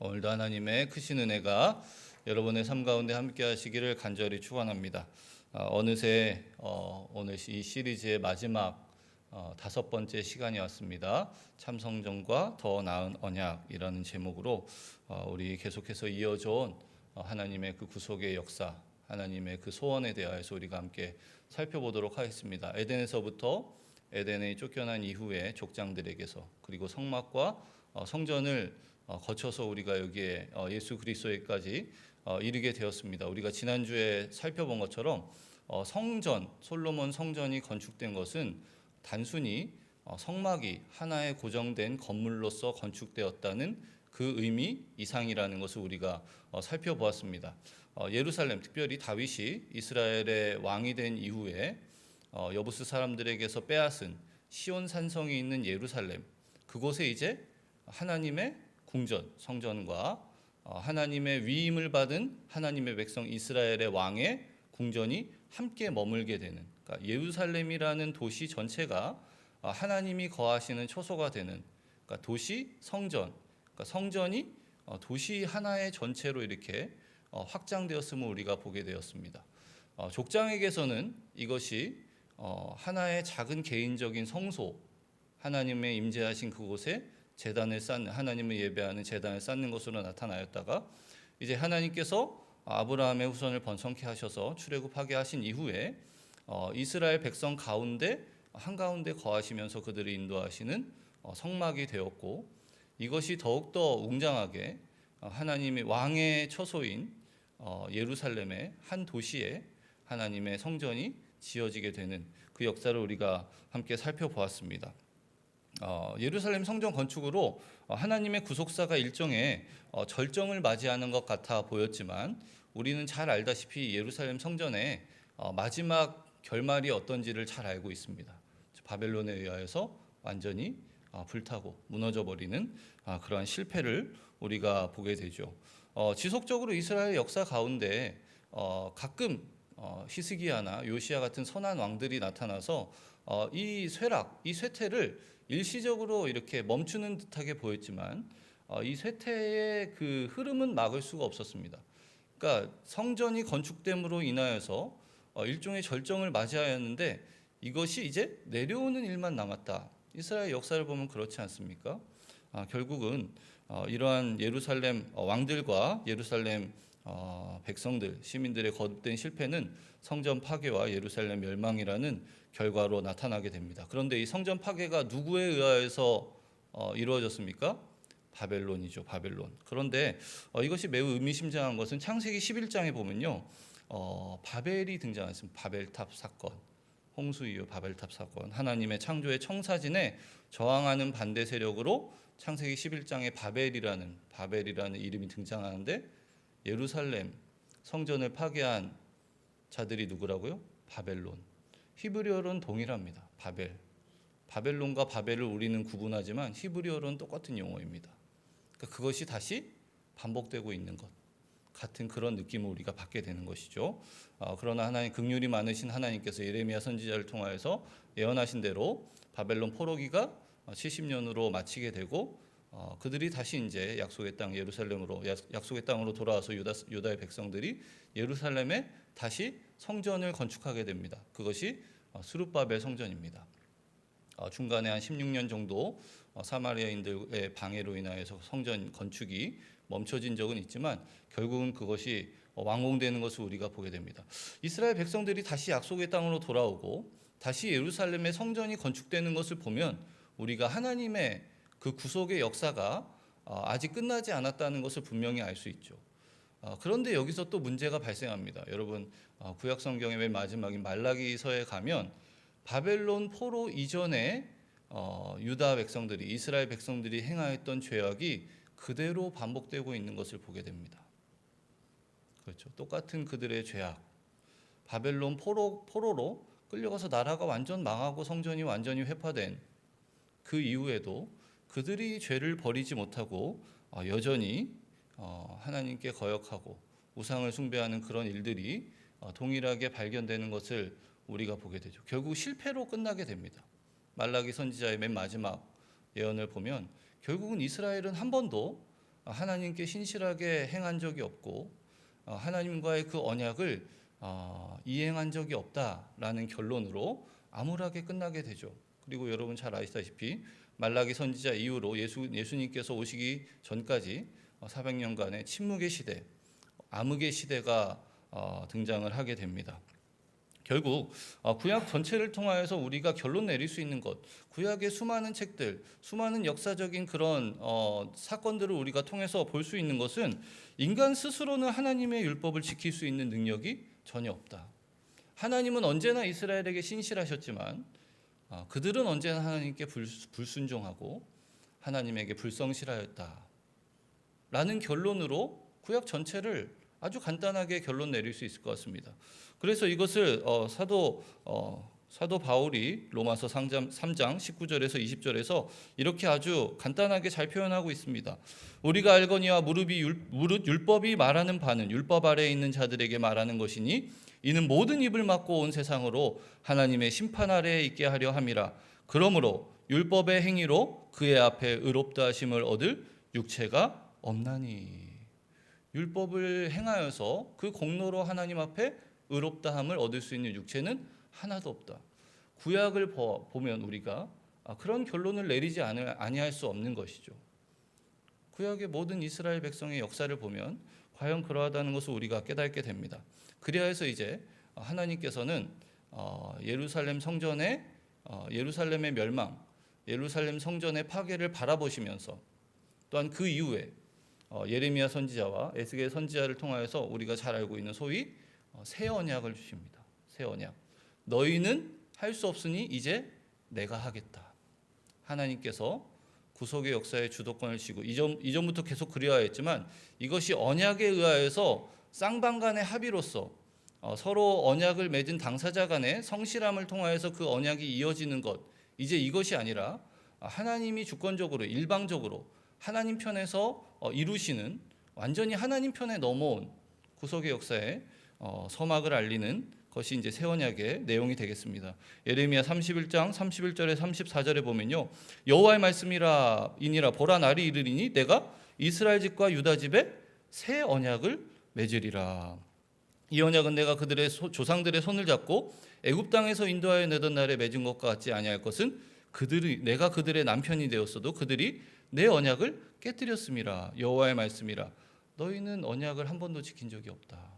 오늘도 하나님의 크신 은혜가 여러분의 삶 가운데 함께 하시기를 간절히 축원합니다. 어느새 오늘 이 시리즈의 마지막 5번째 시간이 왔습니다. 참성전과 더 나은 언약이라는 제목으로 우리 계속해서 이어져온 하나님의 그 구속의 역사, 하나님의 그 소원에 대하여서 우리가 함께 살펴보도록 하겠습니다. 에덴에서부터 에덴에 쫓겨난 이후에 족장들에게서, 그리고 성막과 성전을 거쳐서 우리가 여기에 예수 그리스도에까지 이르게 되었습니다. 우리가 지난주에 살펴본 것처럼 성전, 솔로몬 성전이 건축된 것은 단순히 성막이 하나의 고정된 건물로서 건축되었다는 그 의미 이상이라는 것을 우리가 살펴보았습니다. 예루살렘, 특별히 다윗이 이스라엘의 왕이 된 이후에 여부스 사람들에게서 빼앗은 시온 산성이 있는 예루살렘, 그곳에 이제 하나님의 궁전, 성전과 하나님의 위임을 받은 하나님의 백성 이스라엘의 왕의 궁전이 함께 머물게 되는, 그러니까 예루살렘이라는 도시 전체가 하나님이 거하시는 초소가 되는, 그러니까 도시 성전, 그러니까 성전이 도시 하나의 전체로 이렇게 확장되었음을 우리가 보게 되었습니다. 족장에게서는 이것이 하나의 작은 개인적인 성소, 하나님의 임재하신 그곳에 제단을 쌓는, 하나님을 예배하는 제단을 쌓는 것으로 나타나였다가, 이제 하나님께서 아브라함의 후손을 번성케 하셔서 출애굽하게 하신 이후에 이스라엘 백성 가운데 한가운데 거하시면서 그들을 인도하시는 성막이 되었고, 이것이 더욱더 웅장하게 하나님의 왕의 처소인 예루살렘의 한 도시에 하나님의 성전이 지어지게 되는 그 역사를 우리가 함께 살펴보았습니다. 예루살렘 성전 건축으로 하나님의 구속사가 일종의 절정을 맞이하는 것 같아 보였지만, 우리는 잘 알다시피 예루살렘 성전의 마지막 결말이 어떤지를 잘 알고 있습니다. 바벨론에 의하여서 완전히 불타고 무너져 버리는 그러한 실패를 우리가 보게 되죠. 지속적으로 이스라엘 역사 가운데 가끔 히스기야나 요시야 같은 선한 왕들이 나타나서 이 쇠락, 이 쇠퇴를 일시적으로 이렇게 멈추는 듯하게 보였지만, 이 쇠퇴의 그 흐름은 막을 수가 없었습니다. 그러니까 성전이 건축됨으로 인하여서 일종의 절정을 맞이하였는데, 이것이 이제 내려오는 일만 남았다. 이스라엘 역사를 보면 그렇지 않습니까? 결국은 이러한 예루살렘 왕들과 예루살렘 백성들, 시민들의 거듭된 실패는 성전 파괴와 예루살렘 멸망이라는 결과로 나타나게 됩니다. 그런데 이 성전 파괴가 누구에 의하여서 이루어졌습니까? 바벨론이죠, 바벨론. 그런데 이것이 매우 의미심장한 것은 창세기 11장에 보면요, 바벨이 등장했습니다. 바벨탑 사건, 홍수 이후 바벨탑 사건, 하나님의 창조의 청사진에 저항하는 반대 세력으로 창세기 11장에 바벨이라는 이름이 등장하는데, 예루살렘 성전을 파괴한 자들이 누구라고요? 바벨론. 히브리어로는 동일합니다. 바벨론과 바벨을 우리는 구분하지만 히브리어로는 똑같은 용어입니다. 그러니까 그것이 다시 반복되고 있는 것 같은 그런 느낌을 우리가 받게 되는 것이죠. 그러나 하나님 긍휼이 많으신 하나님께서 예레미야 선지자를 통하여서 예언하신 대로 바벨론 포로기가 70년으로 마치게 되고, 그들이 다시 이제 약속의 땅 예루살렘으로, 약속의 땅으로 돌아와서 유다의 백성들이 예루살렘에 다시 성전을 건축하게 됩니다. 그것이 스룹바벨 성전입니다. 중간에 한 16년 정도 사마리아인들의 방해로 인하여서 성전 건축이 멈춰진 적은 있지만, 결국은 그것이 완공되는 것을 우리가 보게 됩니다. 이스라엘 백성들이 다시 약속의 땅으로 돌아오고 다시 예루살렘의 성전이 건축되는 것을 보면, 우리가 하나님의 그 구속의 역사가 아직 끝나지 않았다는 것을 분명히 알 수 있죠. 그런데 여기서 또 문제가 발생합니다. 여러분, 구약 성경의 맨 마지막인 말라기서에 가면 바벨론 포로 이전에 유다 백성들이, 이스라엘 백성들이 행하였던 죄악이 그대로 반복되고 있는 것을 보게 됩니다. 그렇죠. 똑같은 그들의 죄악. 바벨론 포로로 끌려가서 나라가 완전 망하고 성전이 완전히 회파된 그 이후에도 그들이 죄를 버리지 못하고 여전히 하나님께 거역하고 우상을 숭배하는 그런 일들이 동일하게 발견되는 것을 우리가 보게 되죠. 결국 실패로 끝나게 됩니다. 말라기 선지자의 맨 마지막 예언을 보면 결국은 이스라엘은 한 번도 하나님께 신실하게 행한 적이 없고 하나님과의 그 언약을 이행한 적이 없다라는 결론으로 암울하게 끝나게 되죠. 그리고 여러분 잘 아시다시피 말라기 선지자 이후로 예수님께서 오시기 전까지 400년간의 침묵의 시대, 암흑의 시대가 등장을 하게 됩니다. 결국 구약 전체를 통하여서 우리가 결론 내릴 수 있는 것, 구약의 수많은 책들, 수많은 역사적인 그런 사건들을 우리가 통해서 볼 수 있는 것은 인간 스스로는 하나님의 율법을 지킬 수 있는 능력이 전혀 없다. 하나님은 언제나 이스라엘에게 신실하셨지만 그들은 언제나 하나님께 불순종하고 하나님에게 불성실하였다. 라는 결론으로 구약 전체를 아주 간단하게 결론 내릴 수 있을 것 같습니다. 그래서 이것을 사도 바울이 로마서 3장 19절에서 20절에서 이렇게 아주 간단하게 잘 표현하고 있습니다. 우리가 알거니와 무릇 율법이 말하는 바는 율법 아래에 있는 자들에게 말하는 것이니 이는 모든 입을 막고 온 세상으로 하나님의 심판 아래에 있게 하려 함이라. 그러므로 율법의 행위로 그의 앞에 의롭다 하심을 얻을 육체가 없나니. 율법을 행하여서 그 공로로 하나님 앞에 의롭다함을 얻을 수 있는 육체는 하나도 없다. 구약을 보면 우리가 그런 결론을 내리지 아니할 수 없는 것이죠. 구약의 모든 이스라엘 백성의 역사를 보면 과연 그러하다는 것을 우리가 깨닫게 됩니다. 그리하여서 이제 하나님께서는 예루살렘 성전의 예루살렘의 멸망, 예루살렘 성전의 파괴를 바라보시면서 또한 그 이후에 예레미야 선지자와 에스겔 선지자를 통하여서 우리가 잘 알고 있는 소위 새 언약을 주십니다. 새 언약. 너희는 할 수 없으니 이제 내가 하겠다. 하나님께서 구속의 역사의 주도권을 쥐고 이전부터 계속 그리하였지만 이것이 언약에 의하여서 쌍방 간의 합의로서 서로 언약을 맺은 당사자 간의 성실함을 통하여서 그 언약이 이어지는 것, 이제 이것이 아니라 하나님이 주권적으로 일방적으로 하나님 편에서 이루시는 완전히 하나님 편에 넘어온 구속의 역사에 서막을 알리는 것이 이제 새 언약의 내용이 되겠습니다. 예레미야 31장 31절에 34절에 보면요, 여호와의 말씀이니라 보라 날이 이르리니 내가 이스라엘 집과 유다 집에 새 언약을 맺으리라. 이 언약은 내가 그들의 조상들의 손을 잡고 애굽 땅에서 인도하여 내던 날에 맺은 것과 같지 아니할 것은 내가 그들의 남편이 되었어도 그들이 내 언약을 깨뜨렸음이라. 여호와의 말씀이라. 너희는 언약을 한 번도 지킨 적이 없다.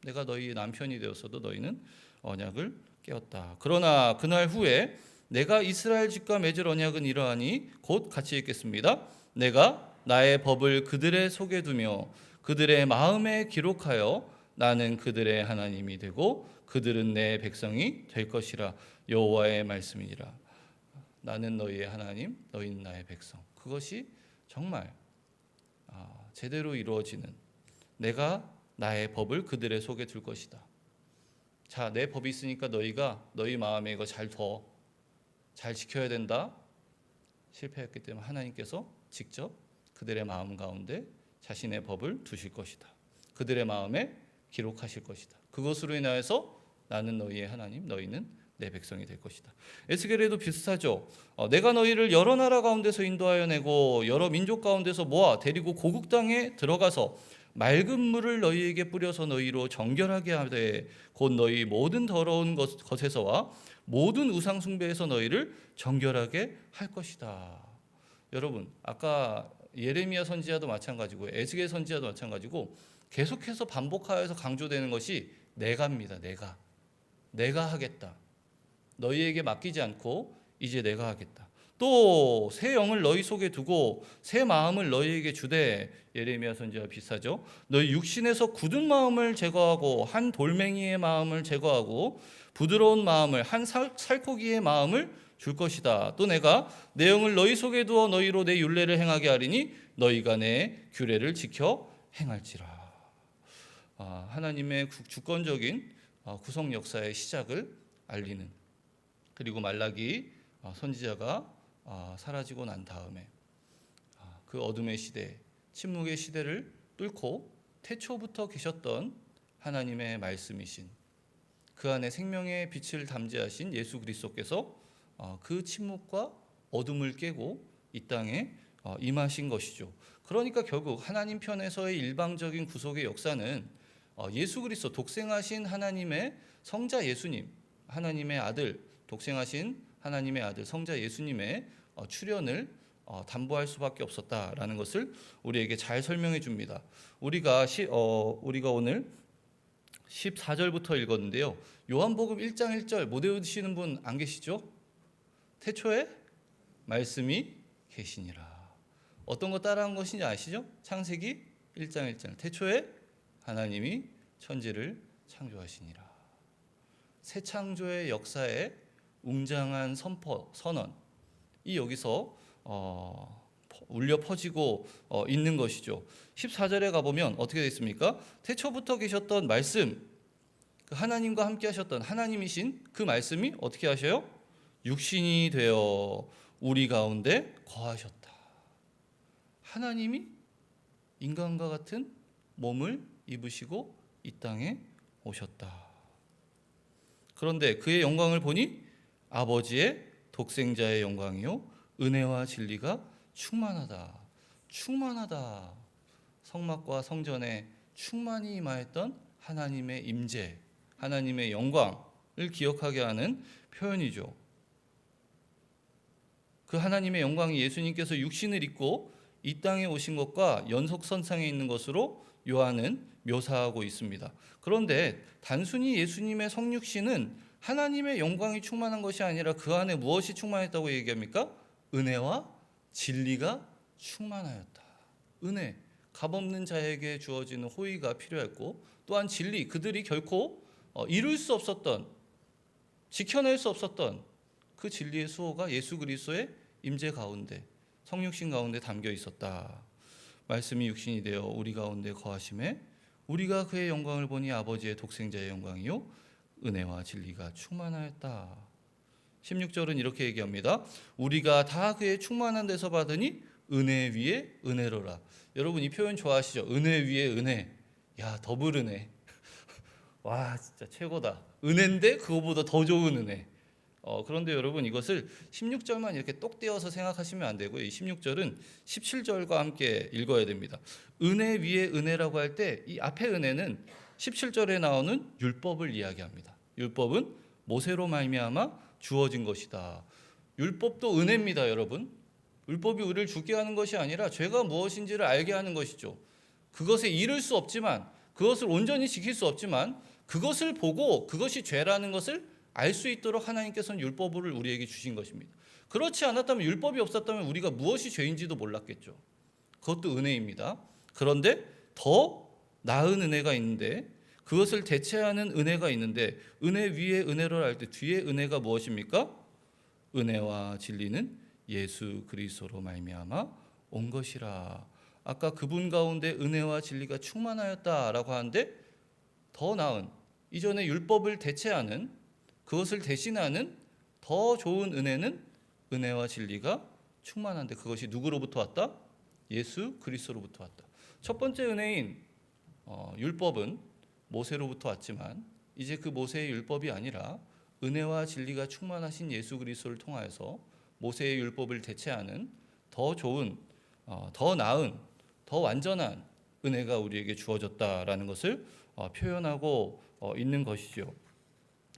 내가 너희 남편이 되었어도 너희는 언약을 깨었다. 그러나 그날 후에 내가 이스라엘 집과 맺을 언약은 이러하니 곧 같이 읽겠습니다. 내가 나의 법을 그들의 속에 두며 그들의 마음에 기록하여 나는 그들의 하나님이 되고 그들은 내 백성이 될 것이라. 여호와의 말씀이니라. 나는 너희의 하나님, 너희는 나의 백성. 그것이 정말 제대로 이루어지는, 내가 나의 법을 그들의 속에 둘 것이다. 자, 내 법이 있으니까 너희가 너희 마음에 이거 잘 지켜야 된다. 실패했기 때문에 하나님께서 직접 그들의 마음 가운데 자신의 법을 두실 것이다. 그들의 마음에 기록하실 것이다. 그것으로 인하여서 나는 너희의 하나님, 너희는 내 백성이 될 것이다. 에스겔에도 비슷하죠. 내가 너희를 여러 나라 가운데서 인도하여 내고 여러 민족 가운데서 모아 데리고 고국 땅에 들어가서 맑은 물을 너희에게 뿌려서 너희로 정결하게 하되 곧 너희 모든 더러운 것에서와 모든 우상 숭배에서 너희를 정결하게 할 것이다. 여러분, 아까 예레미야 선지자도 마찬가지고 에스겔 선지자도 마찬가지고 계속해서 반복하여서 강조되는 것이 내가입니다. 내가 하겠다. 너희에게 맡기지 않고 이제 내가 하겠다. 또 새 영을 너희 속에 두고 새 마음을 너희에게 주되, 예레미야 선지자와 비슷하죠. 너희 육신에서 굳은 마음을 제거하고 한 돌멩이의 마음을 제거하고 부드러운 마음을 한 살코기의 마음을 줄 것이다. 또 내가 내 영을 너희 속에 두어 너희로 내 율례를 행하게 하리니 너희가 내 규례를 지켜 행할지라. 하나님의 주권적인 구속 역사의 시작을 알리는, 그리고 말라기 선지자가 사라지고 난 다음에 그 어둠의 시대, 침묵의 시대를 뚫고 태초부터 계셨던 하나님의 말씀이신, 그 안에 생명의 빛을 담재하신 예수 그리스도께서 그 침묵과 어둠을 깨고 이 땅에 임하신 것이죠. 그러니까 결국 하나님 편에서의 일방적인 구속의 역사는 예수 그리스도 독생하신 하나님의 성자 예수님, 하나님의 아들, 독생하신 하나님의 아들 성자 예수님의 출현을 담보할 수밖에 없었다라는 것을 우리에게 잘 설명해 줍니다. 우리가 오늘 14절부터 읽었는데요. 요한복음 1장 1절 못 외우시는 분 안 계시죠? 태초에 말씀이 계시니라. 어떤 거 따라한 것인지 아시죠? 창세기 1장 1절 태초에 하나님이 천지를 창조하시니라. 새 창조의 역사에 웅장한 선언이 여기서 울려 퍼지고 있는 것이죠. 14절에 가보면 어떻게 되어 있습니까? 태초부터 계셨던 말씀, 그 하나님과 함께 하셨던 하나님이신 그 말씀이 어떻게 하셔요? 육신이 되어 우리 가운데 거하셨다. 하나님이 인간과 같은 몸을 입으시고 이 땅에 오셨다. 그런데 그의 영광을 보니 아버지의 독생자의 영광이요 은혜와 진리가 충만하다. 충만하다. 성막과 성전에 충만히 임하였던 하나님의 임재, 하나님의 영광을 기억하게 하는 표현이죠. 그 하나님의 영광이 예수님께서 육신을 입고 이 땅에 오신 것과 연속선상에 있는 것으로 요한은 묘사하고 있습니다. 그런데 단순히 예수님의 성육신은 하나님의 영광이 충만한 것이 아니라 그 안에 무엇이 충만했다고 얘기합니까? 은혜와 진리가 충만하였다. 은혜, 값없는 자에게 주어지는 호의가 필요했고, 또한 진리, 그들이 결코 이룰 수 없었던, 지켜낼 수 없었던 그 진리의 수호가 예수 그리스도의 임재 가운데, 성육신 가운데 담겨 있었다. 말씀이 육신이 되어 우리 가운데 거하심에 우리가 그의 영광을 보니 아버지의 독생자의 영광이요 은혜와 진리가 충만하였다. 16절은 이렇게 얘기합니다. 우리가 다 그의 충만한 데서 받으니 은혜 위에 은혜로라. 여러분 이 표현 좋아하시죠? 은혜 위에 은혜. 야, 더블 은혜. 와, 진짜 최고다. 은혜인데 그거보다 더 좋은 은혜. 그런데 여러분 이것을 16절만 이렇게 똑 떼어서 생각하시면 안 되고요. 이 16절은 17절과 함께 읽어야 됩니다. 은혜 위에 은혜라고 할 때 이 앞에 은혜는 17절에 나오는 율법을 이야기합니다. 율법은 모세로 말미암아 주어진 것이다. 율법도 은혜입니다, 여러분. 율법이 우리를 죽게 하는 것이 아니라 죄가 무엇인지를 알게 하는 것이죠. 그것에 이를 수 없지만, 그것을 온전히 지킬 수 없지만 그것을 보고 그것이 죄라는 것을 알 수 있도록 하나님께서는 율법을 우리에게 주신 것입니다. 그렇지 않았다면, 율법이 없었다면 우리가 무엇이 죄인지도 몰랐겠죠. 그것도 은혜입니다. 그런데 더 나은 은혜가 있는데, 그것을 대체하는 은혜가 있는데, 은혜 위에 은혜를 할 때 뒤에 은혜가 무엇입니까? 은혜와 진리는 예수 그리스도로 말미암아 온 것이라. 아까 그분 가운데 은혜와 진리가 충만하였다라고 하는데, 더 나은, 이전에 율법을 대체하는, 그것을 대신하는 더 좋은 은혜는 은혜와 진리가 충만한데, 그것이 누구로부터 왔다? 예수 그리스도로부터 왔다. 첫 번째 은혜인 율법은 모세로부터 왔지만, 이제 그 모세의 율법이 아니라 은혜와 진리가 충만하신 예수 그리스도를 통하여서 모세의 율법을 대체하는 더 좋은, 더 나은, 더 완전한 은혜가 우리에게 주어졌다라는 것을 표현하고 있는 것이죠.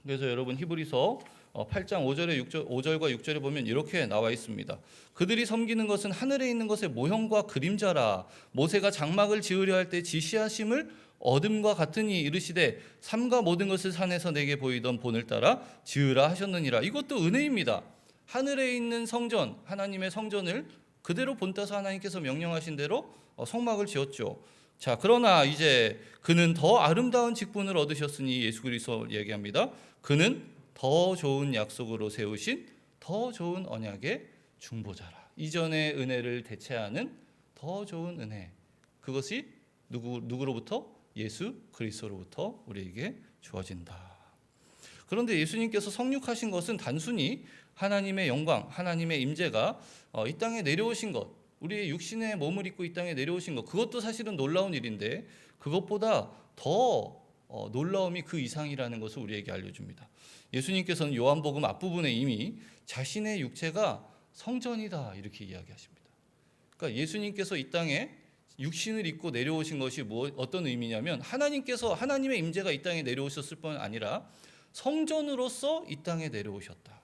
그래서 여러분 히브리서 8장 5절과 6절에 보면 이렇게 나와 있습니다. 그들이 섬기는 것은 하늘에 있는 것의 모형과 그림자라. 모세가 장막을 지으려 할 때 지시하심을 어둠과 같으니 이르시되 삼가 모든 것을 산에서 내게 보이던 본을 따라 지으라 하셨느니라. 이것도 은혜입니다. 하늘에 있는 성전, 하나님의 성전을 그대로 본따서 하나님께서 명령하신 대로 성막을 지었죠. 자, 그러나 이제 그는 더 아름다운 직분을 얻으셨으니, 예수 그리스도 얘기합니다. 그는 더 좋은 약속으로 세우신 더 좋은 언약의 중보자라. 이전의 은혜를 대체하는 더 좋은 은혜, 그것이 누구로부터? 예수 그리스도로부터 우리에게 주어진다. 그런데 예수님께서 성육하신 것은 단순히 하나님의 영광, 하나님의 임재가 이 땅에 내려오신 것, 우리의 육신의 몸을 입고 이 땅에 내려오신 것, 그것도 사실은 놀라운 일인데, 그것보다 더 놀라움이 그 이상이라는 것을 우리에게 알려줍니다. 예수님께서는 요한복음 앞부분에 이미 자신의 육체가 성전이다 이렇게 이야기하십니다. 그러니까 예수님께서 이 땅에 육신을 입고 내려오신 것이 어떤 의미냐면 하나님의 임재가 이 땅에 내려오셨을 뿐 아니라 성전으로서 이 땅에 내려오셨다.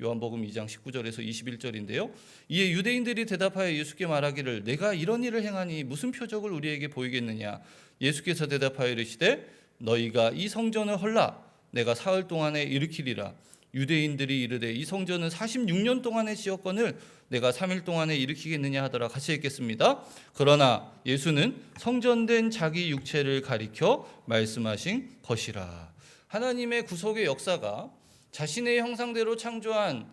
요한복음 2장 19절에서 21절인데요. 이에 유대인들이 대답하여 예수께 말하기를 내가 이런 일을 행하니 무슨 표적을 우리에게 보이겠느냐. 예수께서 대답하여 이르시되 너희가 이 성전을 헐라 내가 사흘 동안에 일으키리라. 유대인들이 이르되 이 성전은 46년 동안에 지었거늘 내가 3일 동안에 일으키겠느냐 하더라. 같이 읽겠습니다. 그러나 예수는 성전된 자기 육체를 가리켜 말씀하신 것이라. 하나님의 구속의 역사가 자신의 형상대로 창조한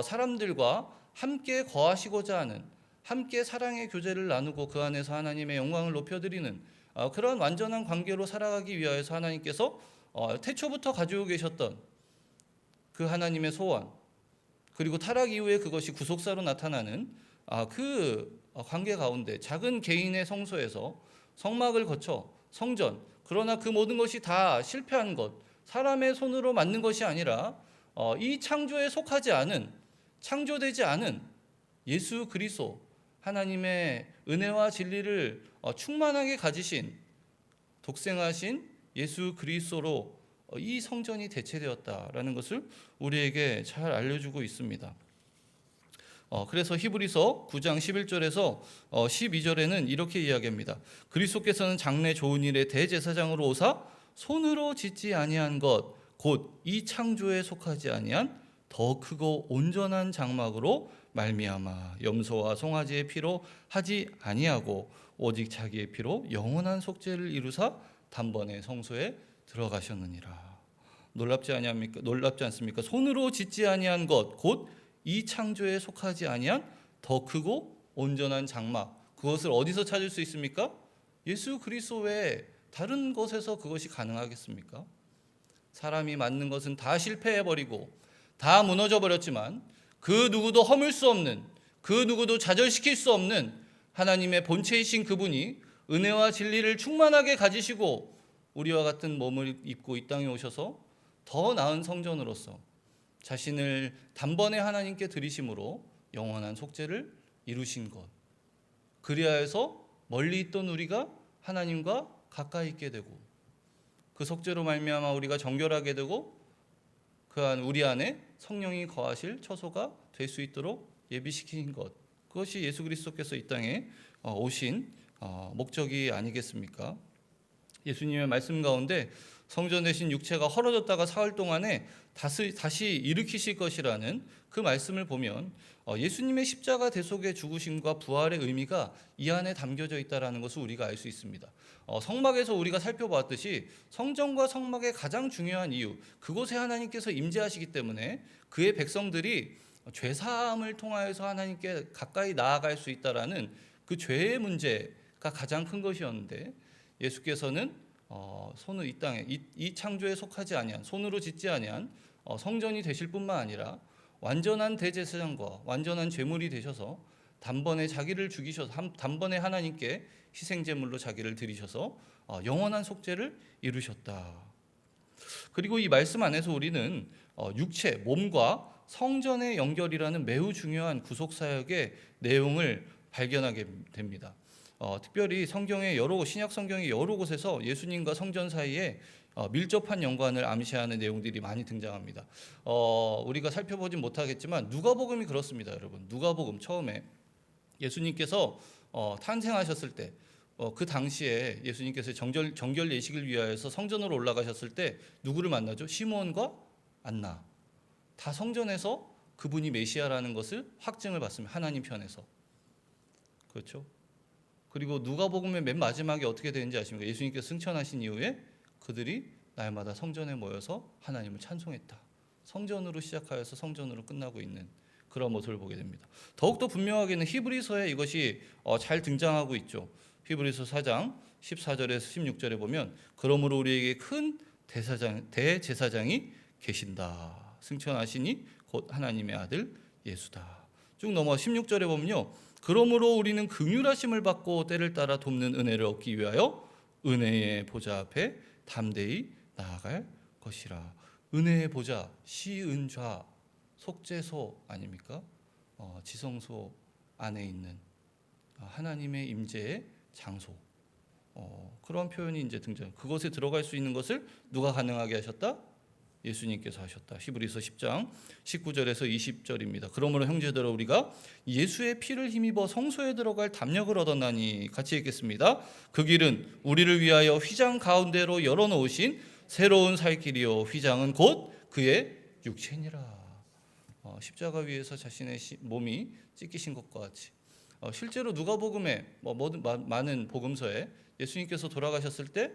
사람들과 함께 거하시고자 하는, 함께 사랑의 교제를 나누고 그 안에서 하나님의 영광을 높여드리는 그런 완전한 관계로 살아가기 위하여서 하나님께서 태초부터 가지고 계셨던 그 하나님의 소원, 그리고 타락 이후에 그것이 구속사로 나타나는 그 관계 가운데 작은 개인의 성소에서 성막을 거쳐 성전, 그러나 그 모든 것이 다 실패한 것, 사람의 손으로 만든 것이 아니라 이 창조에 속하지 않은, 창조되지 않은 예수 그리스도, 하나님의 은혜와 진리를 충만하게 가지신 독생하신 예수 그리스도로 이 성전이 대체되었다라는 것을 우리에게 잘 알려주고 있습니다. 그래서 히브리서 9장 11절에서 12절에는 이렇게 이야기합니다. 그리스도께서는 장래 좋은 일의 대제사장으로 오사 손으로 짓지 아니한 것 곧 이 창조에 속하지 아니한 더 크고 온전한 장막으로 말미암아 염소와 송아지의 피로 하지 아니하고 오직 자기의 피로 영원한 속죄를 이루사 단번에 성소에 들어가셨느니라. 놀랍지 않습니까? 손으로 짓지 아니한 것 곧 이 창조에 속하지 아니한 더 크고 온전한 장막, 그것을 어디서 찾을 수 있습니까? 예수 그리스도 외에 다른 곳에서 그것이 가능하겠습니까? 사람이 만든 것은 다 실패해버리고 다 무너져버렸지만 그 누구도 허물 수 없는, 그 누구도 좌절시킬 수 없는 하나님의 본체이신 그분이 은혜와 진리를 충만하게 가지시고 우리와 같은 몸을 입고 이 땅에 오셔서 더 나은 성전으로서 자신을 단번에 하나님께 드리심으로 영원한 속죄를 이루신 것, 그리하여서 멀리 있던 우리가 하나님과 가까이 있게 되고 그 속죄로 말미암아 우리가 정결하게 되고 그 안 우리 안에 성령이 거하실 처소가 될 수 있도록 예비시킨 것, 그것이 예수 그리스도께서 이 땅에 오신 목적이 아니겠습니까? 예수님의 말씀 가운데 성전 대신 육체가 헐어졌다가 사흘 동안에 다시 일으키실 것이라는 그 말씀을 보면 예수님의 십자가 대속의 죽으심과 부활의 의미가 이 안에 담겨져 있다는 것을 우리가 알 수 있습니다. 성막에서 우리가 살펴보았듯이 성전과 성막의 가장 중요한 이유, 그곳에 하나님께서 임재하시기 때문에 그의 백성들이 죄사함을 통하여서 하나님께 가까이 나아갈 수 있다라는 그 죄의 문제가 가장 큰 것이었는데, 예수께서는 손을 이 땅에 이 창조에 속하지 아니한, 손으로 짓지 아니한 성전이 되실 뿐만 아니라 완전한 대제사장과 완전한 제물이 되셔서 단번에 자기를 죽이셔서 단번에 하나님께 희생제물로 자기를 드리셔서 영원한 속죄를 이루셨다. 그리고 이 말씀 안에서 우리는 육체, 몸과 성전의 연결이라는 매우 중요한 구속사역의 내용을 발견하게 됩니다. 특별히 성경의 신약 성경의 여러 곳에서 예수님과 성전 사이에 밀접한 연관을 암시하는 내용들이 많이 등장합니다. 우리가 살펴보진 못하겠지만 누가복음이 그렇습니다, 여러분. 누가복음 처음에 예수님께서 탄생하셨을 때, 그 당시에 예수님께서 정결 예식을 위하여서 성전으로 올라가셨을 때 누구를 만나죠? 시므온과 안나. 다 성전에서 그분이 메시아라는 것을 확증을 받습니다. 하나님 편에서. 그렇죠? 그리고 누가복음의 맨 마지막에 어떻게 되는지 아십니까? 예수님께서 승천하신 이후에 그들이 날마다 성전에 모여서 하나님을 찬송했다. 성전으로 시작하여서 성전으로 끝나고 있는 그런 모습을 보게 됩니다. 더욱더 분명하게는 히브리서에 이것이 잘 등장하고 있죠. 히브리서 4장 14절에서 16절에 보면 그러므로 우리에게 큰 대제사장이 계신다. 승천하시니 곧 하나님의 아들 예수다. 쭉 넘어 16절에 보면요. 그러므로 우리는 긍휼하심을 받고 때를 따라 돕는 은혜를 얻기 위하여 은혜의 보좌 앞에 담대히 나아갈 것이라. 은혜의 보좌, 시은좌, 속죄소 아닙니까? 지성소, 안에 있는 하나님의 임재의 장소, 그런 표현이 이제 등장. 그것에 들어갈 수 있는 것을 누가 가능하게 하셨다? 예수님께서 하셨다. 히브리서 10장 19절에서 20절입니다. 그러므로 형제들아 우리가 예수의 피를 힘입어 성소에 들어갈 담력을 얻었나니, 같이 읽겠습니다. 그 길은 우리를 위하여 휘장 가운데로 열어놓으신 새로운 살 길이요 휘장은 곧 그의 육체니라. 십자가 위에서 자신의 몸이 찢기신 것과 같이, 실제로 누가복음에 모든 많은 복음서에 예수님께서 돌아가셨을 때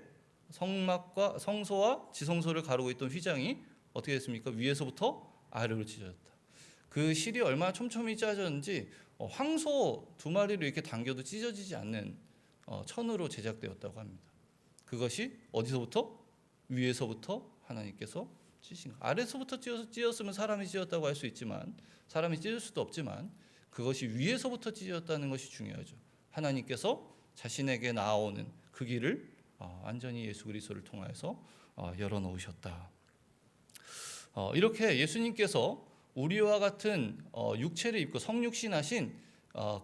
성막과 성소와 지성소를 가르고 있던 휘장이 어떻게 됐습니까? 위에서부터 아래로 찢어졌다. 그 실이 얼마나 촘촘히 짜졌는지 황소 2마리를 이렇게 당겨도 찢어지지 않는 천으로 제작되었다고 합니다. 그것이 어디서부터? 위에서부터 하나님께서 찢으신 것. 아래서부터 찢었으면 사람이 찢었다고 할 수 있지만, 사람이 찢을 수도 없지만, 그것이 위에서부터 찢어졌다는 것이 중요하죠. 하나님께서 자신에게 나아오는 그 길을 완전히 예수 그리스도를 통하여서 열어놓으셨다. 이렇게 예수님께서 우리와 같은 육체를 입고 성육신하신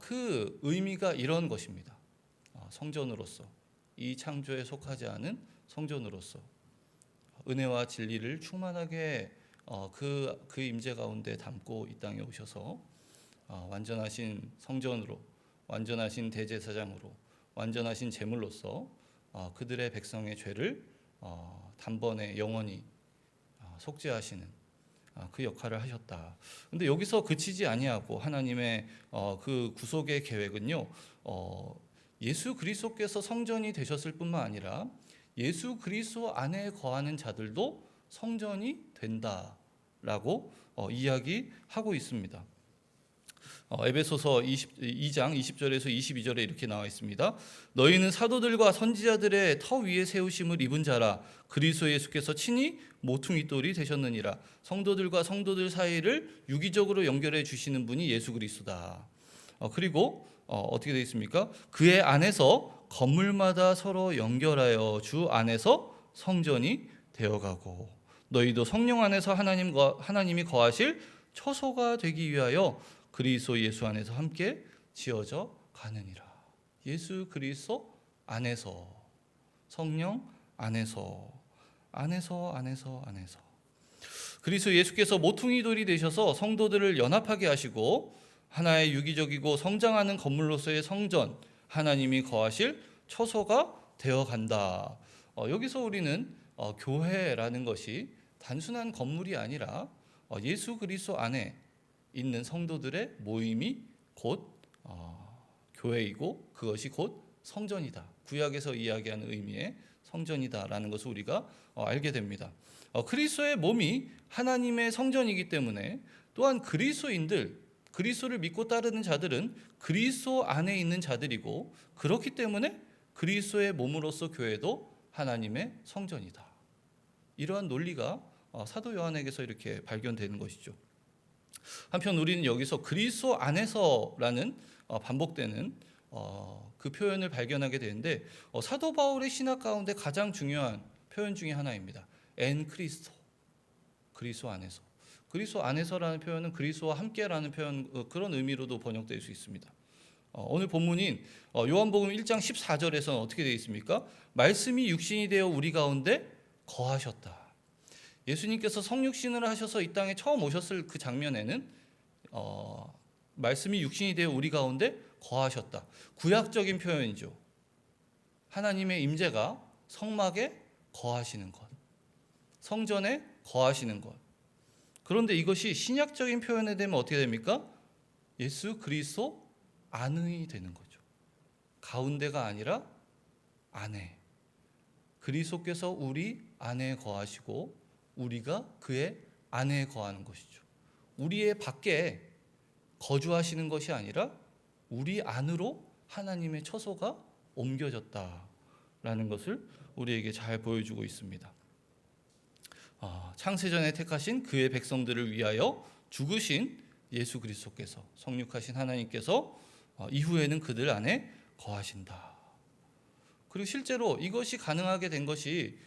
그 의미가 이런 것입니다. 성전으로서, 이 창조에 속하지 않은 성전으로서 은혜와 진리를 충만하게 그 임재 가운데 담고 이 땅에 오셔서 완전하신 성전으로, 완전하신 대제사장으로, 완전하신 제물로서 그들의 백성의 죄를 단번에 영원히 속죄하시는 그 역할을 하셨다. 근데 여기서 그치지 아니하고 하나님의 그 구속의 계획은요, 예수 그리스도께서 성전이 되셨을 뿐만 아니라 예수 그리스도 안에 거하는 자들도 성전이 된다라고 이야기하고 있습니다. 에베소서 2장 20절에서 22절에 이렇게 나와 있습니다. 너희는 사도들과 선지자들의 터 위에 세우심을 입은 자라. 그리스도 예수께서 친히 모퉁이 돌이 되셨느니라. 성도들과 성도들 사이를 유기적으로 연결해 주시는 분이 예수 그리스도다. 그리고 어떻게 되어 있습니까? 그의 안에서 건물마다 서로 연결하여 주 안에서 성전이 되어가고, 너희도 성령 안에서 하나님이 거하실 처소가 되기 위하여 그리스도 예수 안에서 함께 지어져 가느니라. 예수 그리스도 안에서, 성령 안에서. 그리스도 예수께서 모퉁이 돌이 되셔서 성도들을 연합하게 하시고 하나의 유기적이고 성장하는 건물로서의 성전, 하나님이 거하실 처소가 되어 간다. 여기서 우리는 교회라는 것이 단순한 건물이 아니라 예수 그리스도 안에 있는 성도들의 모임이 곧 교회이고 그것이 곧 성전이다. 구약에서 이야기하는 의미의 성전이다라는 것을 우리가 알게 됩니다. 그리스도의 몸이 하나님의 성전이기 때문에 또한 그리스도를 믿고 따르는 자들은 그리스도 안에 있는 자들이고, 그렇기 때문에 그리스도의 몸으로서 교회도 하나님의 성전이다. 이러한 논리가 사도 요한에게서 이렇게 발견되는 것이죠. 한편 우리는 여기서 그리스도 안에서라는 반복되는 그 표현을 발견하게 되는데, 사도 바울의 신학 가운데 가장 중요한 표현 중에 하나입니다. 엔 크리스토, 그리스도 안에서. 그리스도 안에서라는 표현은 그리스도와 함께라는 표현, 그런 의미로도 번역될 수 있습니다. 오늘 본문인 요한복음 1장 14절에서는 어떻게 되어 있습니까? 말씀이 육신이 되어 우리 가운데 거하셨다. 예수님께서 성육신을 하셔서 이 땅에 처음 오셨을 그 장면에는 말씀이 육신이 되어 우리 가운데 거하셨다. 구약적인 표현이죠. 하나님의 임재가 성막에 거하시는 것, 성전에 거하시는 것. 그런데 이것이 신약적인 표현에 되면 어떻게 됩니까? 예수 그리스도 안의 되는 거죠. 가운데가 아니라 안에. 그리스도께서 우리 안에 거하시고 우리가 그의 안에 거하는 것이죠. 우리의 밖에 거주하시는 것이 아니라 우리 안으로 하나님의 처소가 옮겨졌다라는 것을 우리에게 잘 보여주고 있습니다. 창세전에 택하신 그의 백성들을 위하여 죽으신 예수 그리스도께서, 성육하신 하나님께서 이후에는 그들 안에 거하신다. 그리고 실제로 이것이 가능하게 된 것이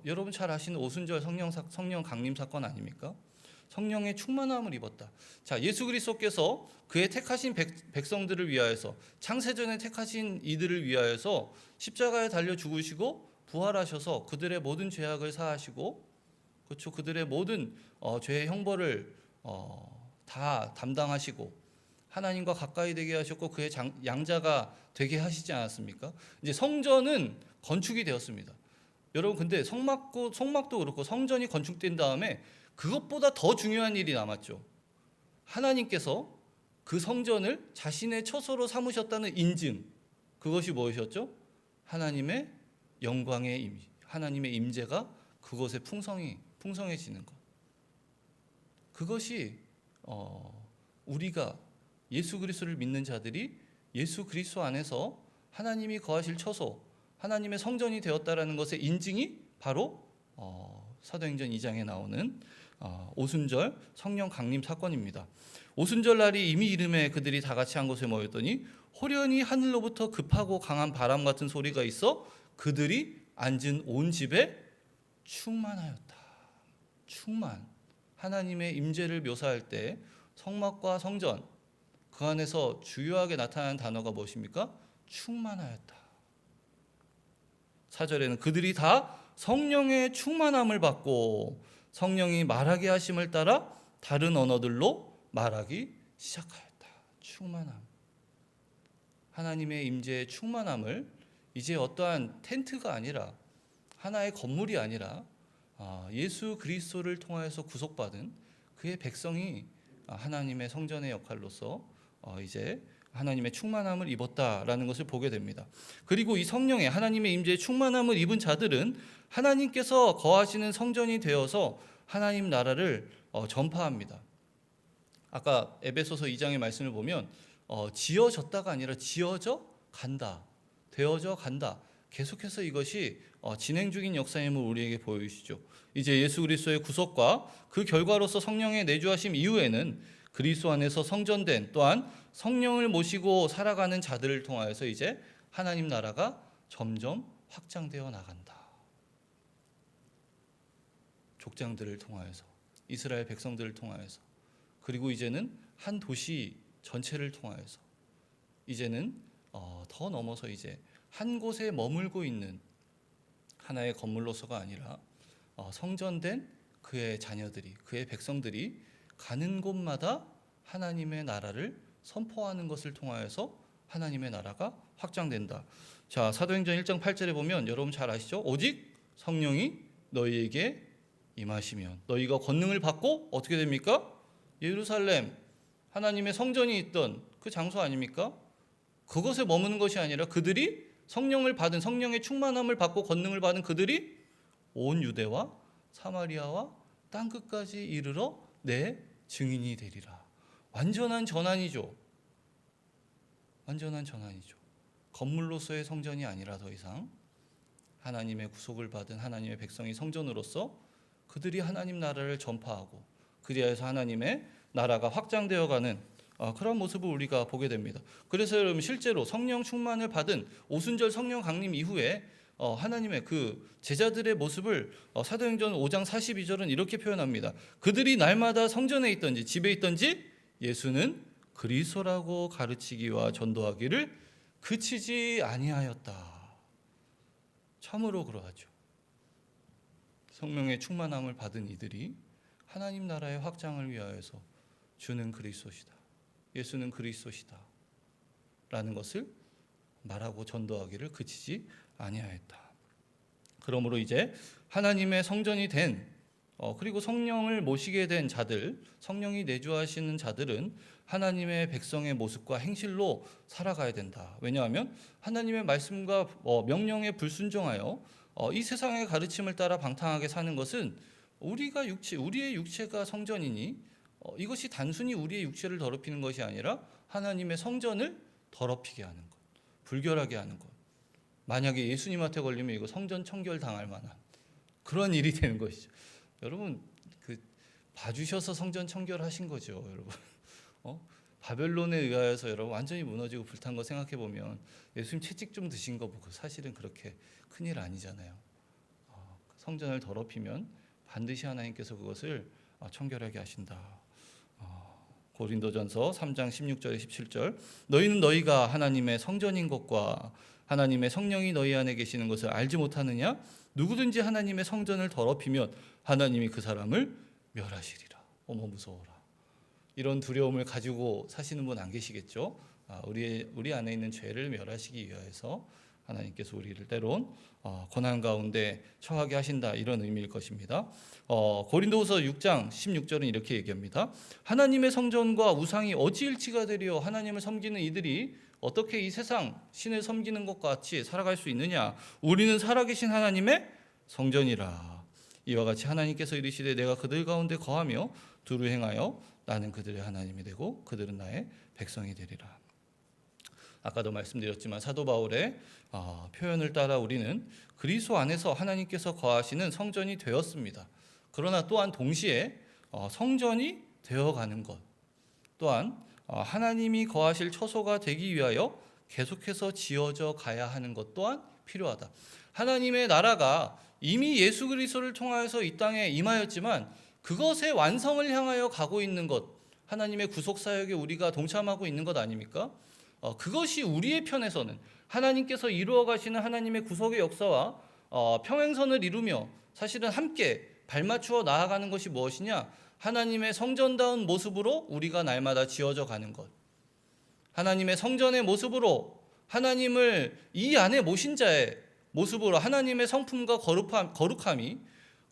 여러분 잘 아시는 오순절 성령 강림 사건 아닙니까? 성령의 충만함을 입었다. 자, 예수 그리스도께서 그의 택하신 백성들을 위하여서, 창세전에 택하신 이들을 위하여서 십자가에 달려 죽으시고 부활하셔서 그들의 모든 죄악을 사하시고, 그렇죠, 그들의 모든 죄의 형벌을 다 담당하시고 하나님과 가까이 되게 하셨고 그의 양자가 되게 하시지 않았습니까? 이제 성전은 건축이 되었습니다. 여러분, 근데 성막도 그렇고 성전이 건축된 다음에 그것보다 더 중요한 일이 남았죠. 하나님께서 그 성전을 자신의 처소로 삼으셨다는 인증, 그것이 무엇이었죠? 하나님의 영광의 하나님의 임재가 그곳에 풍성해지는 것. 그것이 우리가 예수 그리스도를 믿는 자들이 예수 그리스도 안에서 하나님이 거하실 처소, 하나님의 성전이 되었다라는 것의 인증이 바로 사도행전 2장에 나오는 오순절 성령 강림 사건입니다. 오순절 날이 이미 이름에 그들이 다 같이 한 곳에 모였더니 호련히 하늘로부터 급하고 강한 바람 같은 소리가 있어 그들이 앉은 온 집에 충만하였다. 충만. 하나님의 임재를 묘사할 때 성막과 성전, 그 안에서 주요하게 나타나는 단어가 무엇입니까? 충만하였다. 4절에는 그들이 다 성령의 충만함을 받고 성령이 말하게 하심을 따라 다른 언어들로 말하기 시작하였다. 충만함. 하나님의 임재의 충만함을 이제 어떠한 텐트가 아니라, 하나의 건물이 아니라 예수 그리스도를 통하여서 구속받은 그의 백성이 하나님의 성전의 역할로서 이제 하나님의 충만함을 입었다라는 것을 보게 됩니다. 그리고 이 성령의 하나님의 임재의 충만함을 입은 자들은 하나님께서 거하시는 성전이 되어서 하나님 나라를 전파합니다. 아까 에베소서 2장의 말씀을 보면 지어졌다가 아니라 지어져 간다, 되어져 간다. 계속해서 이것이 진행 중인 역사임을 우리에게 보여주시죠. 이제 예수 그리스도의 구속과 그 결과로서 성령의 내주하심 이후에는 그리스도 안에서 성전된, 또한 성령을 모시고 살아가는 자들을 통하여서 이제 하나님 나라가 점점 확장되어 나간다. 족장들을 통하여서, 이스라엘 백성들을 통하여서, 그리고 이제는 한 도시 전체를 통하여서, 이제는 더 넘어서 이제 한 곳에 머물고 있는 하나의 건물로서가 아니라 성전된 그의 자녀들이, 그의 백성들이 가는 곳마다 하나님의 나라를 선포하는 것을 통하여서 하나님의 나라가 확장된다. 자, 사도행전 1장 8절에 보면 여러분 잘 아시죠? 오직 성령이 너희에게 임하시면 너희가 권능을 받고 어떻게 됩니까? 예루살렘, 하나님의 성전이 있던 그 장소 아닙니까? 그것에 머무는 것이 아니라 그들이 성령을 받은, 성령의 충만함을 받고 권능을 받은 그들이 온 유대와 사마리아와 땅끝까지 이르러 내 증인이 되리라. 완전한 전환이죠. 완전한 전환이죠. 건물로서의 성전이 아니라 더 이상 하나님의 구속을 받은 하나님의 백성이 성전으로서 그들이 하나님 나라를 전파하고 그리하여서 하나님의 나라가 확장되어가는 그런 모습을 우리가 보게 됩니다. 그래서 여러분, 실제로 성령 충만을 받은 오순절 성령 강림 이후에 하나님의 그 제자들의 모습을 사도행전 5장 42절은 이렇게 표현합니다. 그들이 날마다 성전에 있던지 집에 있던지 예수는 그리스도라고 가르치기와 전도하기를 그치지 아니하였다. 참으로 그러하죠. 성령의 충만함을 받은 이들이 하나님 나라의 확장을 위하여서 주는 그리스도시다, 예수는 그리스도시다 라는 것을 말하고 전도하기를 그치지 아니하였다. 그러므로 이제 하나님의 성전이 된 그리고 성령을 모시게 된 자들, 성령이 내주하시는 자들은 하나님의 백성의 모습과 행실로 살아가야 된다. 왜냐하면 하나님의 말씀과 명령에 불순종하여 이 세상의 가르침을 따라 방탕하게 사는 것은 우리의 육체가 성전이니 이것이 단순히 우리의 육체를 더럽히는 것이 아니라 하나님의 성전을 더럽히게 하는 것, 불결하게 하는 것. 만약에 예수님한테 걸리면 이거 성전 청결 당할 만한 그런 일이 되는 것이죠. 여러분, 봐주셔서 성전 청결하신 거죠, 여러분. 바벨론에 의하여서 여러분 완전히 무너지고 불탄 거 생각해 보면 예수님 채찍 좀 드신 거 보고 사실은 그렇게 큰일 아니잖아요. 성전을 더럽히면 반드시 하나님께서 그것을 청결하게 하신다. 고린도전서 3장 16절에 17절 너희는 너희가 하나님의 성전인 것과 하나님의 성령이 너희 안에 계시는 것을 알지 못하느냐? 누구든지 하나님의 성전을 더럽히면 하나님이 그 사람을 멸하시리라. 어머 무서워라. 이런 두려움을 가지고 사시는 분 안 계시겠죠? 우리 안에 있는 죄를 멸하시기 위해서 하나님께서 우리를 때론 고난 가운데 처하게 하신다, 이런 의미일 것입니다. 고린도후서 6장 16절은 이렇게 얘기합니다. 하나님의 성전과 우상이 어찌 일치가 되려 하나님을 섬기는 이들이 어떻게 이 세상 신을 섬기는 것과 같이 살아갈 수 있느냐? 우리는 살아계신 하나님의 성전이라. 이와 같이 하나님께서 이르시되 내가 그들 가운데 거하며 두루 행하여 나는 그들의 하나님이 되고 그들은 나의 백성이 되리라. 아까도 말씀드렸지만 사도 바울의 표현을 따라 우리는 그리스도 안에서 하나님께서 거하시는 성전이 되었습니다. 그러나 또한 동시에 성전이 되어가는 것 또한 하나님이 거하실 처소가 되기 위하여 계속해서 지어져 가야 하는 것 또한 필요하다. 하나님의 나라가 이미 예수 그리스도를 통하여서 이 땅에 임하였지만 그것의 완성을 향하여 가고 있는 것, 하나님의 구속 사역에 우리가 동참하고 있는 것 아닙니까? 그것이 우리의 편에서는 하나님께서 이루어 가시는 하나님의 구속의 역사와 평행선을 이루며 사실은 함께 발맞추어 나아가는 것이 무엇이냐? 하나님의 성전다운 모습으로 우리가 날마다 지어져 가는 것. 하나님의 성전의 모습으로 하나님을 이 안에 모신 자의 모습으로 하나님의 성품과 거룩함이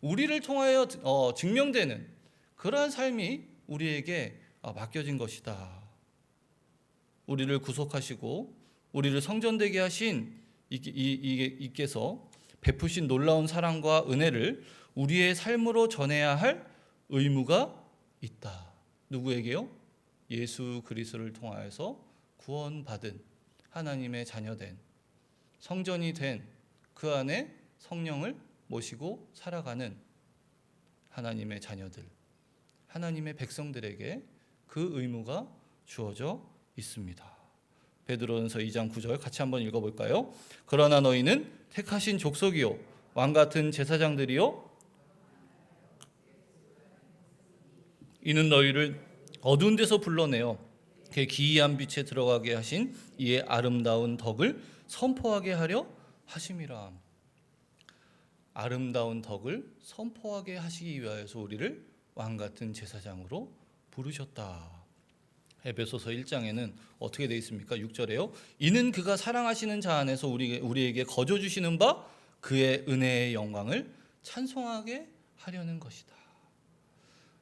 우리를 통하여 증명되는 그러한 삶이 우리에게 맡겨진 것이다. 우리를 구속하시고 우리를 성전되게 하신 이께서 베푸신 놀라운 사랑과 은혜를 우리의 삶으로 전해야 할 의무가 있다. 누구에게요? 예수 그리스도를 통하여서 구원받은 하나님의 자녀된 성전이 된 그 안에 성령을 모시고 살아가는 하나님의 자녀들, 하나님의 백성들에게 그 의무가 주어져 있습니다. 베드로전서 2장 9절 같이 한번 읽어볼까요? 그러나 너희는 택하신 족속이요 왕같은 제사장들이요 이는 너희를 어두운 데서 불러내어 그 기이한 빛에 들어가게 하신 이의 아름다운 덕을 선포하게 하려 하심이라. 아름다운 덕을 선포하게 하시기 위하여서 우리를 왕같은 제사장으로 부르셨다. 에베소서 1장에는 어떻게 되어 있습니까? 6절에요. 이는 그가 사랑하시는 자 안에서 우리에게 거저 주시는 바 그의 은혜의 영광을 찬송하게 하려는 것이다.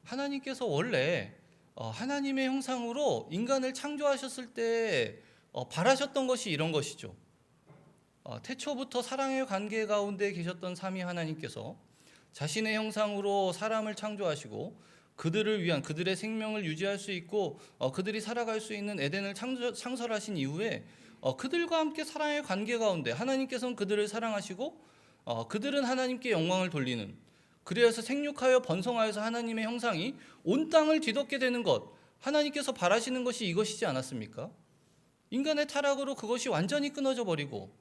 하나님께서 원래 하나님의 형상으로 인간을 창조하셨을 때 바라셨던 것이 이런 것이죠. 태초부터 사랑의 관계 가운데 계셨던 삼위 하나님께서 자신의 형상으로 사람을 창조하시고 그들을 위한 그들의 생명을 유지할 수 있고 그들이 살아갈 수 있는 에덴을 창설하신 이후에 그들과 함께 사랑의 관계 가운데 하나님께서는 그들을 사랑하시고 그들은 하나님께 영광을 돌리는, 그래서 생육하여 번성하여서 하나님의 형상이 온 땅을 뒤덮게 되는 것, 하나님께서 바라시는 것이 이것이지 않았습니까? 인간의 타락으로 그것이 완전히 끊어져 버리고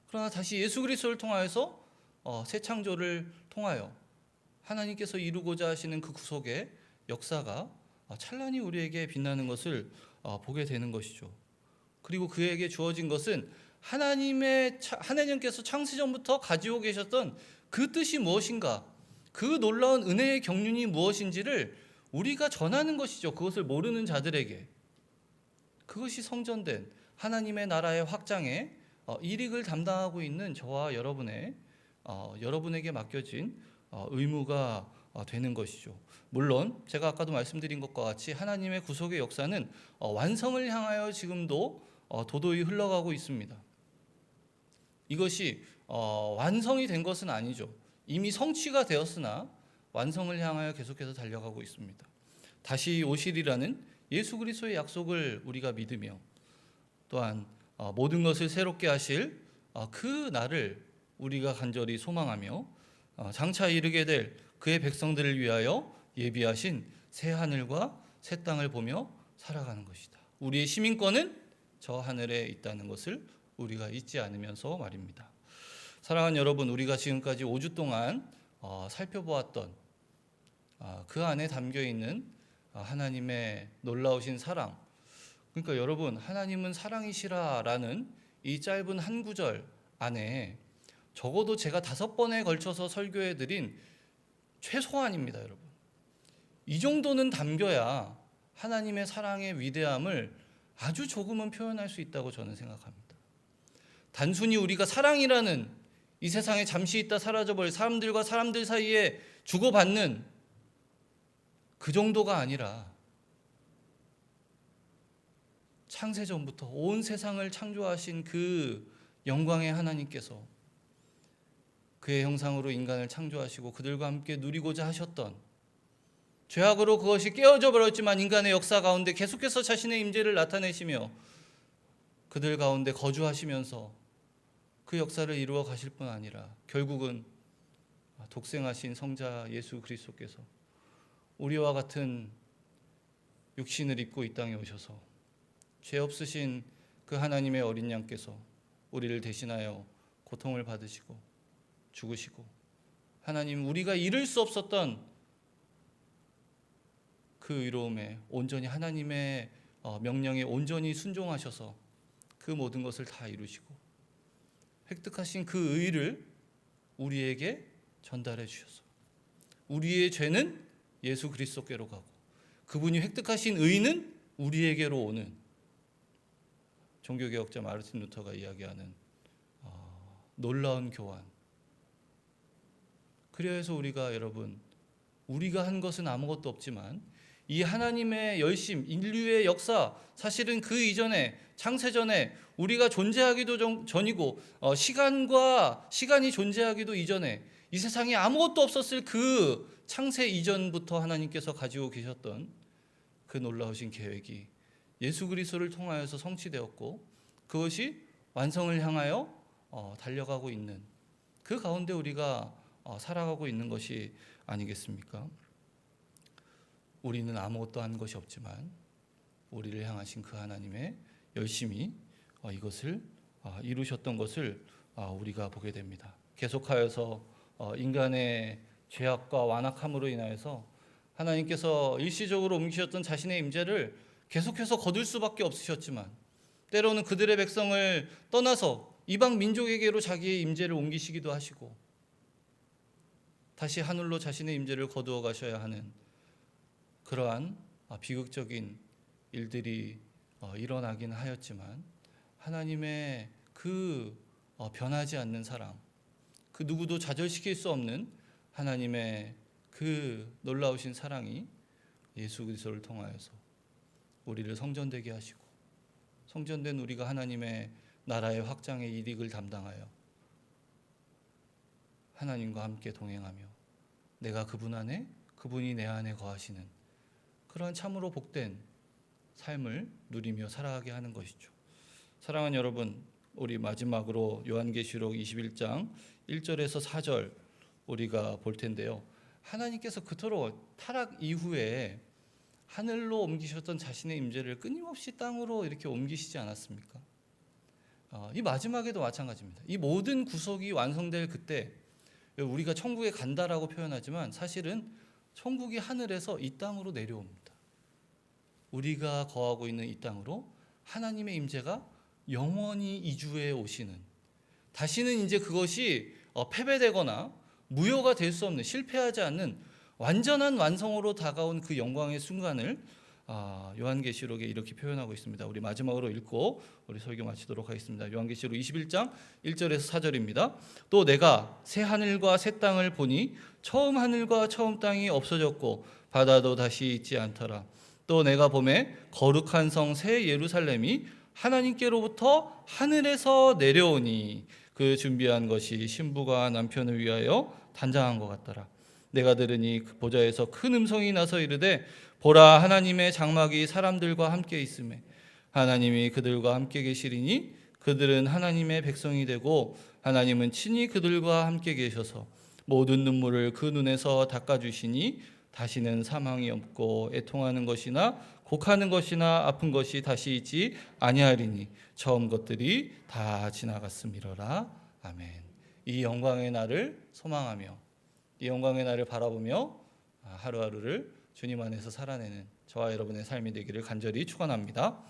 그러나 다시 예수 그리스도를 통하여서 새 창조를 통하여 하나님께서 이루고자 하시는 그 구속의 역사가 찬란히 우리에게 빛나는 것을 보게 되는 것이죠. 그리고 그에게 주어진 것은 하나님께서 창세전부터 가지고 계셨던 그 뜻이 무엇인가, 그 놀라운 은혜의 경륜이 무엇인지를 우리가 전하는 것이죠. 그것을 모르는 자들에게. 그것이 성전된 하나님의 나라의 확장에 일익을 담당하고 있는 저와 여러분에게 맡겨진 의무가 되는 것이죠. 물론 제가 아까도 말씀드린 것과 같이 하나님의 구속의 역사는 완성을 향하여 지금도 도도히 흘러가고 있습니다. 이것이 완성이 된 것은 아니죠. 이미 성취가 되었으나 완성을 향하여 계속해서 달려가고 있습니다. 다시 오시리라는 예수 그리스도의 약속을 우리가 믿으며 또한 모든 것을 새롭게 하실 그 날을 우리가 간절히 소망하며 장차 이르게 될 그의 백성들을 위하여 예비하신 새 하늘과 새 땅을 보며 살아가는 것이다. 우리의 시민권은 저 하늘에 있다는 것을 우리가 잊지 않으면서 말입니다. 사랑하는 여러분, 우리가 지금까지 5주 동안 살펴보았던 그 안에 담겨 있는 하나님의 놀라우신 사랑. 그러니까 여러분, 하나님은 사랑이시라라는 이 짧은 한 구절 안에 적어도 제가 5번에 걸쳐서 설교해드린 최소한입니다, 여러분. 이 정도는 담겨야 하나님의 사랑의 위대함을 아주 조금은 표현할 수 있다고 저는 생각합니다. 단순히 우리가 사랑이라는 이 세상에 잠시 있다 사라져버릴 사람들과 사람들 사이에 주고받는 그 정도가 아니라 창세전부터 온 세상을 창조하신 그 영광의 하나님께서 그의 형상으로 인간을 창조하시고 그들과 함께 누리고자 하셨던, 죄악으로 그것이 깨어져 버렸지만 인간의 역사 가운데 계속해서 자신의 임재를 나타내시며 그들 가운데 거주하시면서 그 역사를 이루어 가실 뿐 아니라 결국은 독생하신 성자 예수 그리스도께서 우리와 같은 육신을 입고 이 땅에 오셔서 죄 없으신 그 하나님의 어린 양께서 우리를 대신하여 고통을 받으시고 죽으시고, 하나님 우리가 이룰 수 없었던 그 의로움에 온전히 하나님의 명령에 온전히 순종하셔서 그 모든 것을 다 이루시고 획득하신 그 의를 우리에게 전달해 주셔서 우리의 죄는 예수 그리스도께로 가고 그분이 획득하신 의는 우리에게로 오는, 종교개혁자 마르틴 루터가 이야기하는 놀라운 교환. 그래서 우리가, 여러분, 우리가 한 것은 아무것도 없지만 이 하나님의 열심, 인류의 역사, 사실은 그 이전에 창세전에 우리가 존재하기도 전이고 시간이 존재하기도 이전에 이 세상에 아무것도 없었을 그 창세 이전부터 하나님께서 가지고 계셨던 그 놀라우신 계획이 예수 그리스도를 통하여서 성취되었고 그것이 완성을 향하여 달려가고 있는 그 가운데 우리가 살아가고 있는 것이 아니겠습니까? 우리는 아무것도 한 것이 없지만 우리를 향하신 그 하나님의 열심히 이것을 이루셨던 것을 우리가 보게 됩니다. 계속하여서 인간의 죄악과 완악함으로 인하여서 하나님께서 일시적으로 옮기셨던 자신의 임재를 계속해서 거둘 수밖에 없으셨지만 때로는 그들의 백성을 떠나서 이방 민족에게로 자기의 임재를 옮기시기도 하시고 다시 하늘로 자신의 임재를 거두어 가셔야 하는 그러한 비극적인 일들이 일어나긴 하였지만 하나님의 그 변하지 않는 사랑, 그 누구도 좌절시킬 수 없는 하나님의 그 놀라우신 사랑이 예수 그리스도를 통하여서 우리를 성전되게 하시고 성전된 우리가 하나님의 나라의 확장의 일익을 담당하여 하나님과 함께 동행하며 내가 그분 안에 그분이 내 안에 거하시는 그런 참으로 복된 삶을 누리며 살아가게 하는 것이죠. 사랑하는 여러분, 우리 마지막으로 요한계시록 21장 1절에서 4절 우리가 볼 텐데요. 하나님께서 그토록 타락 이후에 하늘로 옮기셨던 자신의 임재를 끊임없이 땅으로 이렇게 옮기시지 않았습니까? 이 마지막에도 마찬가지입니다. 이 모든 구속이 완성될 그때 우리가 천국에 간다라고 표현하지만 사실은 천국이 하늘에서 이 땅으로 내려옵니다. 우리가 거하고 있는 이 땅으로 하나님의 임재가 영원히 이주해 오시는, 다시는 이제 그것이 패배되거나 무효가 될 수 없는, 실패하지 않는 완전한 완성으로 다가온 그 영광의 순간을 요한계시록에 이렇게 표현하고 있습니다. 우리 마지막으로 읽고 우리 설교 마치도록 하겠습니다. 요한계시록 21장 1절에서 4절입니다. 또 내가 새 하늘과 새 땅을 보니 처음 하늘과 처음 땅이 없어졌고 바다도 다시 있지 않더라. 또 내가 보매 거룩한 성 새 예루살렘이 하나님께로부터 하늘에서 내려오니 그 준비한 것이 신부가 남편을 위하여 단장한 것 같더라. 내가 들으니 그 보좌에서 큰 음성이 나서 이르되 보라, 하나님의 장막이 사람들과 함께 있으매 하나님이 그들과 함께 계시리니 그들은 하나님의 백성이 되고 하나님은 친히 그들과 함께 계셔서 모든 눈물을 그 눈에서 닦아주시니 다시는 사망이 없고 애통하는 것이나 곡하는 것이나 아픈 것이 다시 있지 아니하리니 처음 것들이 다 지나갔음이로라. 아멘. 이 영광의 날을 소망하며 이 영광의 날을 바라보며 하루하루를 주님 안에서 살아내는 저와 여러분의 삶이 되기를 간절히 축원합니다.